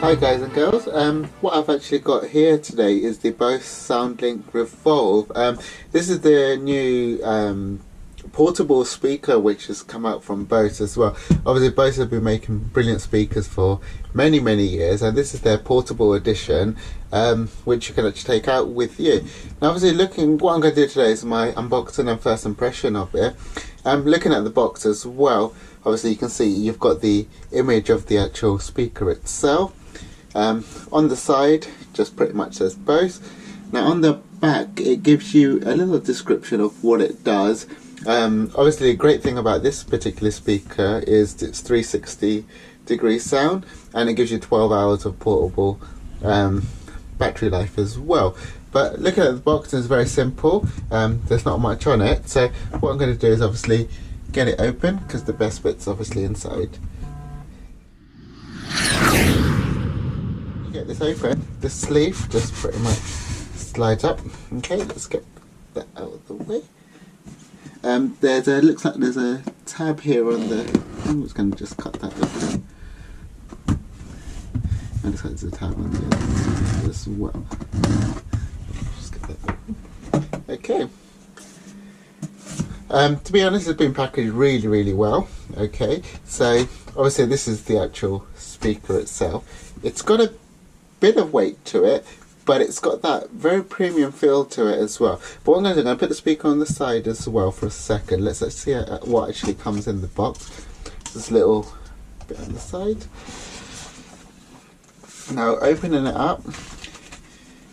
Hi guys and girls, what I've actually got here today is the Bose Soundlink Revolve. This is the new portable speaker which has come out from Bose as well. Obviously Bose have been making brilliant speakers for many years, and this is their portable edition, which you can actually take out with you. Now obviously what I'm going to do today is my unboxing and first impression of it. Looking at the box as well, obviously you can see you've got the image of the actual speaker itself. On the side just pretty much says Bose. Now on the back it gives you a little description of what it does. Obviously a great thing about this particular speaker is it's 360-degree sound, and it gives you 12 hours of portable battery life as well. But looking at the box, it's very simple. There's not much on it, so what I'm going to do is obviously get it open, because the best bit's obviously inside. You get this open, the sleeve just pretty much slides up. Okay, let's get that out of the way. Looks like there's a tab here on the, I'm just going to just cut that open. And looks like there's a tab on the other side as well. Just get that open. Okay. To be honest, it's been packaged really well. Okay, so obviously this is the actual speaker itself. It's got a bit of weight to it, but it's got that very premium feel to it as well. But what I'm going to do, I'm going to put the speaker on the side as well for a second. Let's see what actually comes in the box. This little bit on the side. Now opening it up,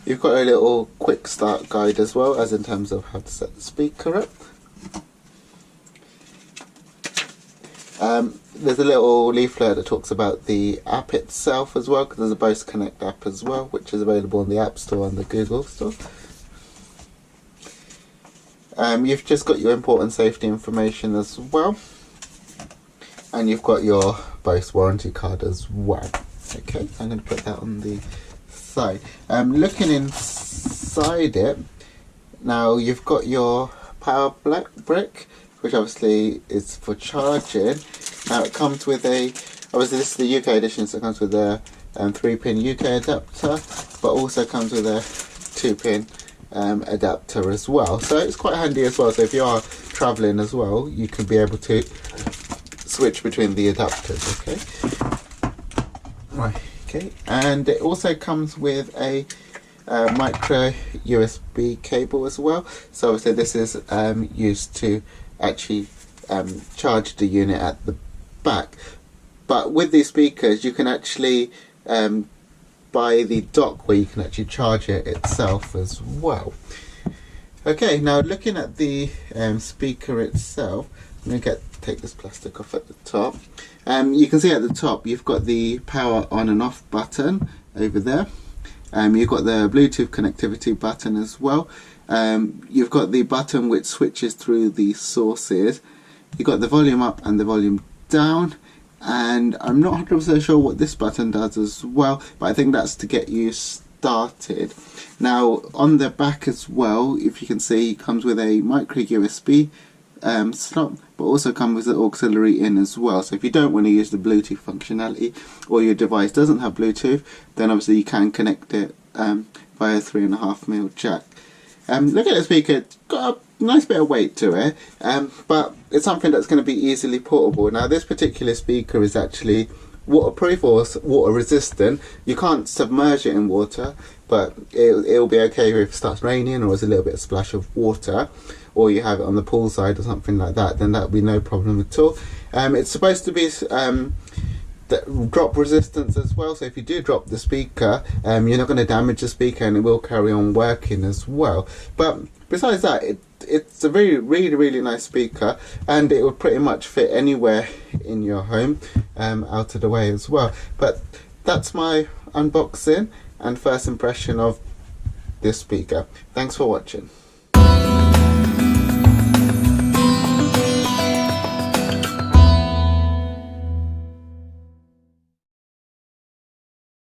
you've got a little quick start guide as well, as in terms of how to set the speaker up. There's a little leaflet that talks about the app itself as well, because there's a Bose Connect app as well, which is available in the App Store and the Google Store. You've just got your important safety information as well, and you've got your Bose warranty card as well. Okay, I'm going to put that on the side. Looking inside it, now you've got your power brick, which obviously is for charging. Now it comes with obviously this is the UK edition, so it comes with a 3-pin UK adapter, but also comes with a 2-pin adapter as well. So it's quite handy as well, so if you are travelling as well, you can be able to switch between the adapters. Okay. Right, okay. And it also comes with a micro USB cable as well. So obviously this is used to actually charge the unit at the back. But with these speakers you can actually buy the dock where you can actually charge it itself as well. Okay, now looking at the speaker itself, I'm going to take this plastic off at the top. You can see at the top you've got the power on and off button over there. You've got the Bluetooth connectivity button as well. You've got the button which switches through the sources. You've got the volume up and the volume down, and I'm not 100% sure what this button does as well, but I think that's to get you started. Now on the back as well, if you can see, it comes with a micro USB slot, but also comes with an auxiliary in as well. So if you don't want to use the Bluetooth functionality, or your device doesn't have Bluetooth, then obviously you can connect it via 3.5mm jack. Look at the speaker, it's got a nice bit of weight to it, but it's something that's going to be easily portable. Now this particular speaker is actually waterproof or water resistant. You can't submerge it in water, but it'll be okay if it starts raining or there's a little bit of splash of water, or you have it on the pool side or something like that, then that'll be no problem at all. It's supposed to be drop resistance as well, so if you do drop the speaker, you're not going to damage the speaker, and it will carry on working as well. But besides that, it's a really nice speaker, and it will pretty much fit anywhere in your home, out of the way as well. But that's my unboxing and first impression of this speaker. Thanks for watching.